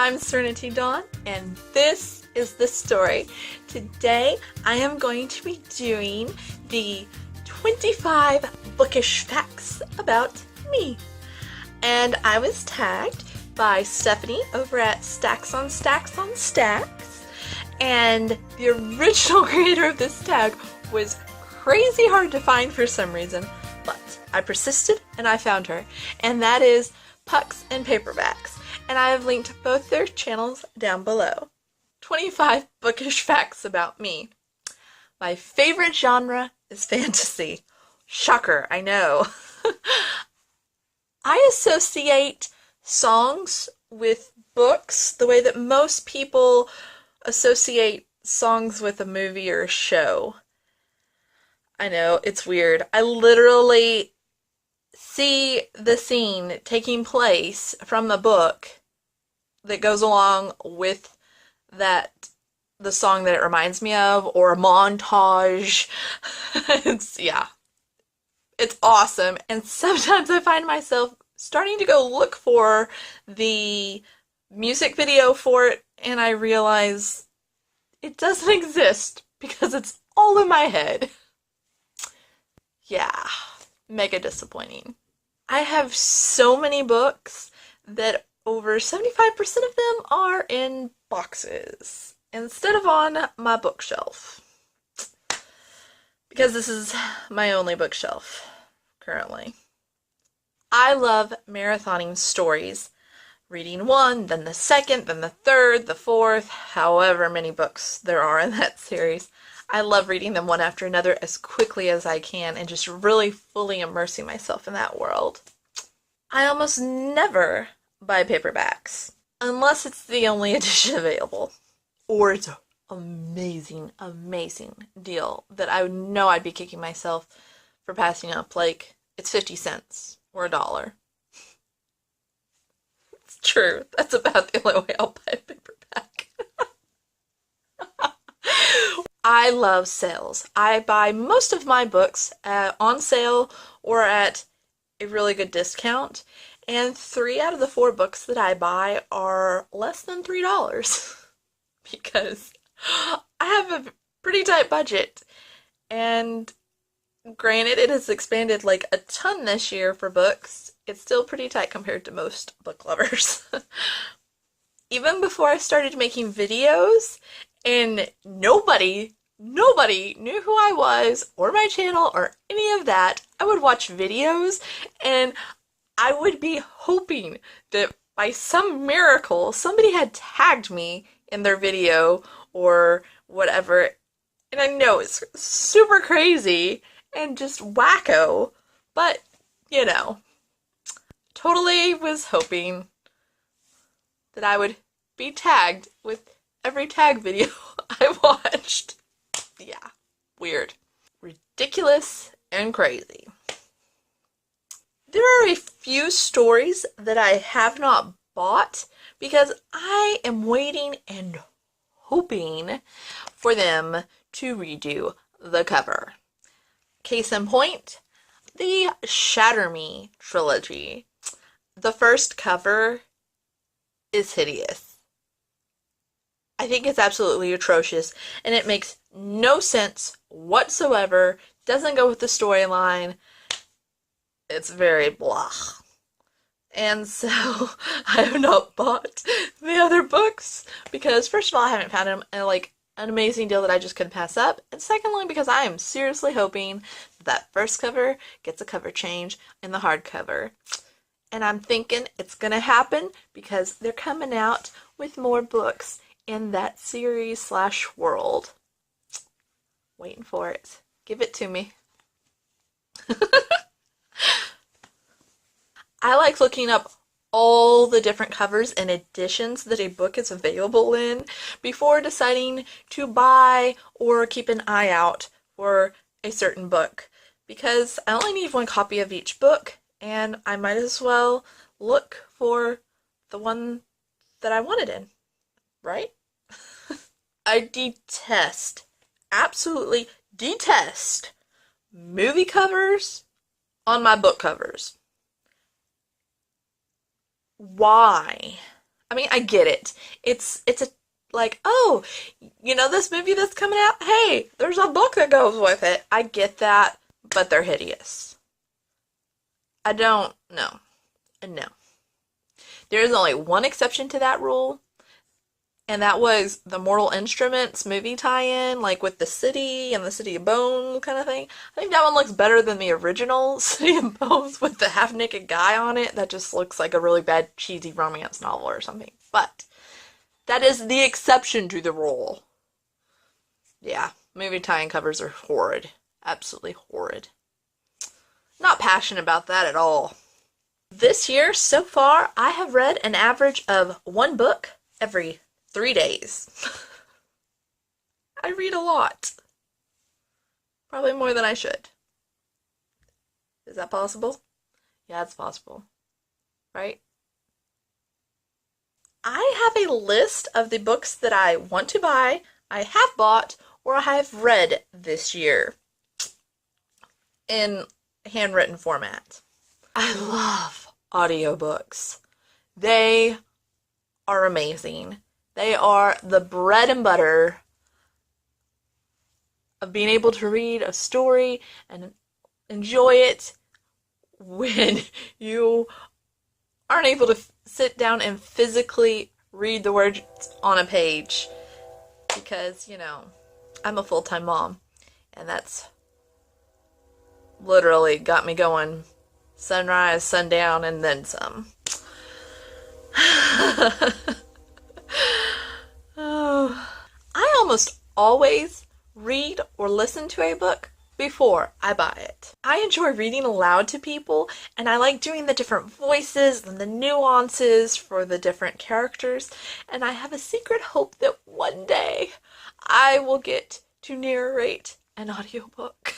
I'm Serenity Dawn, and this is the story. Today, I am going to be doing the 25 bookish facts about me. And I was tagged by Stephanie over at Stacks on Stacks on Stacks. And the original creator of this tag was crazy hard to find for some reason, but I persisted and I found her. And that is Pucks and Paperbacks. And I have linked both their channels down below. 25 bookish facts about me. My favorite genre is fantasy. Shocker, I know. I associate songs with books the way that most people associate songs with a movie or a show. I know, it's weird. I literally see the scene taking place from the book that goes along with the song that it reminds me of, or a montage. It's awesome. And sometimes I find myself starting to go look for the music video for it, and I realize it doesn't exist because it's all in my head. Yeah, mega disappointing. I have so many books that over 75% of them are in boxes instead of on my bookshelf. Because this is my only bookshelf currently. I love marathoning stories. Reading one, then the second, then the third, the fourth, however many books there are in that series. I love reading them one after another as quickly as I can and just really fully immersing myself in that world. I almost never buy paperbacks unless it's the only edition available, or it's an amazing deal that I know I'd be kicking myself for passing up, like it's 50 cents or $1. It's true. That's about the only way I'll buy a paperback. I love sales. I buy most of my books on sale or at a really good discount, and 3 out of the 4 books that I buy are less than $3 because I have a pretty tight budget, and granted it has expanded like a ton this year for books. It's still pretty tight compared to most book lovers. Even before I started making videos, and nobody knew who I was, or my channel, or any of that, I would watch videos, and I would be hoping that by some miracle, somebody had tagged me in their video, or whatever. And I know it's super crazy, and just wacko, but, you know, totally was hoping that I would be tagged with every tag video I watched. Yeah, weird. Ridiculous and crazy. There are a few stories that I have not bought because I am waiting and hoping for them to redo the cover. Case in point, the Shatter Me trilogy. The first cover is hideous. I think it's absolutely atrocious, and it makes no sense whatsoever. Doesn't go with the storyline. It's very blah. And so I have not bought the other books because, first of all, I haven't found them at like an amazing deal that I just couldn't pass up, and secondly, because I am seriously hoping that first cover gets a cover change in the hardcover. And I'm thinking it's gonna happen because they're coming out with more books in that series / world. Waiting for it. Give it to me. I like looking up all the different covers and editions that a book is available in before deciding to buy or keep an eye out for a certain book, because I only need 1 copy of each book, and I might as well look for the one that I want it in, right? I absolutely detest movie covers on my book covers. Why? I mean, I get it. It's a like, oh, this movie that's coming out? Hey, there's a book that goes with it. I get that, but they're hideous. I don't know. No. There is only one exception to that rule, and that was the Mortal Instruments movie tie-in, like with the city and the City of Bones kind of thing. I think that one looks better than the original City of Bones with the half-naked guy on it. That just looks like a really bad, cheesy romance novel or something. But that is the exception to the rule. Yeah, movie tie-in covers are horrid. Absolutely horrid. Not passionate about that at all. This year, so far, I have read an average of one book every 3 days. I read a lot. Probably more than I should. Is that possible? Yeah, it's possible. Right? I have a list of the books that I want to buy, I have bought, or I have read this year in handwritten format. I love audiobooks. They are amazing. They are the bread and butter of being able to read a story and enjoy it when you aren't able to sit down and physically read the words on a page. Because, I'm a full-time mom, and that's literally got me going sunrise, sundown, and then some. Oh. I almost always read or listen to a book before I buy it. I enjoy reading aloud to people, and I like doing the different voices and the nuances for the different characters, and I have a secret hope that one day I will get to narrate an audiobook.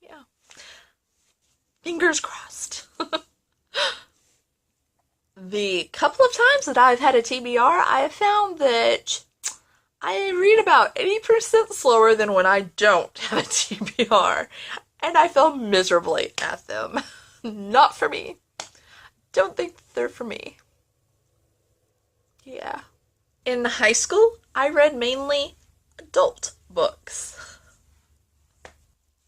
Yeah. Fingers crossed. The couple of times that I've had a TBR, I have found that I read about 80% slower than when I don't have a TBR, and I feel miserably at them. Not for me. Don't think they're for me. Yeah. In high school, I read mainly adult books.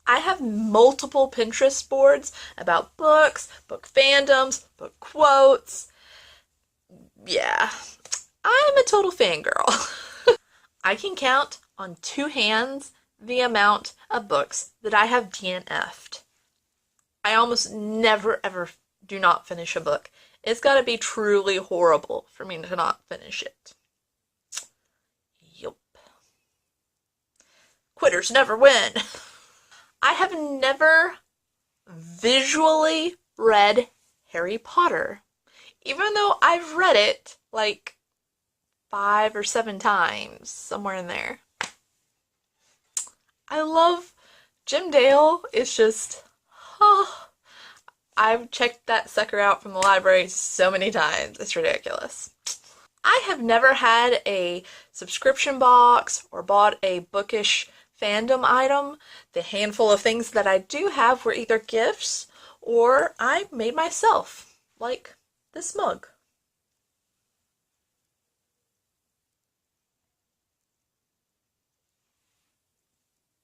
I have multiple Pinterest boards about books, book fandoms, book quotes. Yeah, I'm a total fangirl. I can count on 2 hands the amount of books that I have DNF'd. I almost never ever do not finish a book. It's gotta be truly horrible for me to not finish it. Yup. Quitters never win. I have never visually read Harry Potter, even though I've read it like 5 or 7 times, somewhere in there. I love Jim Dale. It's just, I've checked that sucker out from the library so many times. It's ridiculous. I have never had a subscription box or bought a Bookish fandom item. The handful of things that I do have were either gifts or I made myself, like this mug.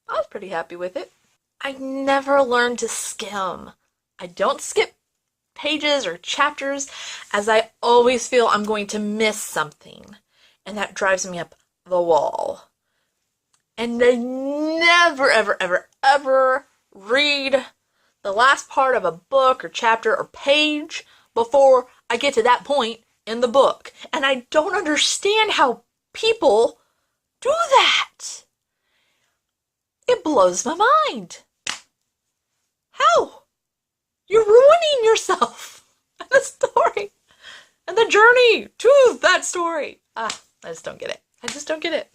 I was pretty happy with it. I never learned to skim. I don't skip pages or chapters, as I always feel I'm going to miss something, and that drives me up the wall. And I never, ever, ever, ever read the last part of a book or chapter or page before I get to that point in the book. And I don't understand how people do that. It blows my mind. How? You're ruining yourself and the story and the journey to that story. I just don't get it. I just don't get it.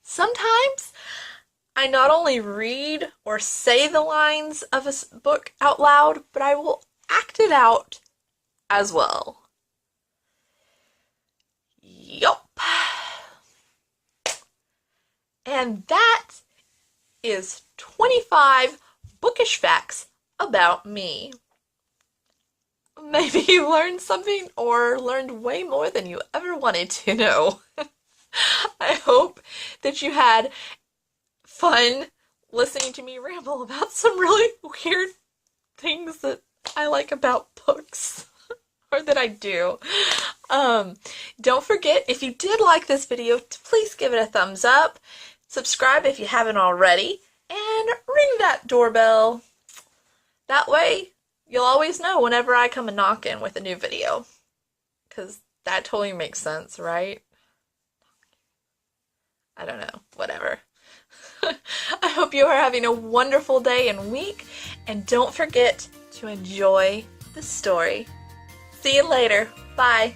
Sometimes I not only read or say the lines of a book out loud, but I will act it out as well. Yup. And that is 25 bookish facts about me. Maybe you learned something or learned way more than you ever wanted to know. I hope that you had fun listening to me ramble about some really weird things that I like about books. Or that I do. Don't forget, if you did like this video, to please give it a thumbs up. Subscribe if you haven't already. And ring that doorbell. That way, you'll always know whenever I come a knocking with a new video. Because that totally makes sense, right? I don't know. Whatever. I hope you are having a wonderful day and week. And don't forget to enjoy the story. See you later. Bye.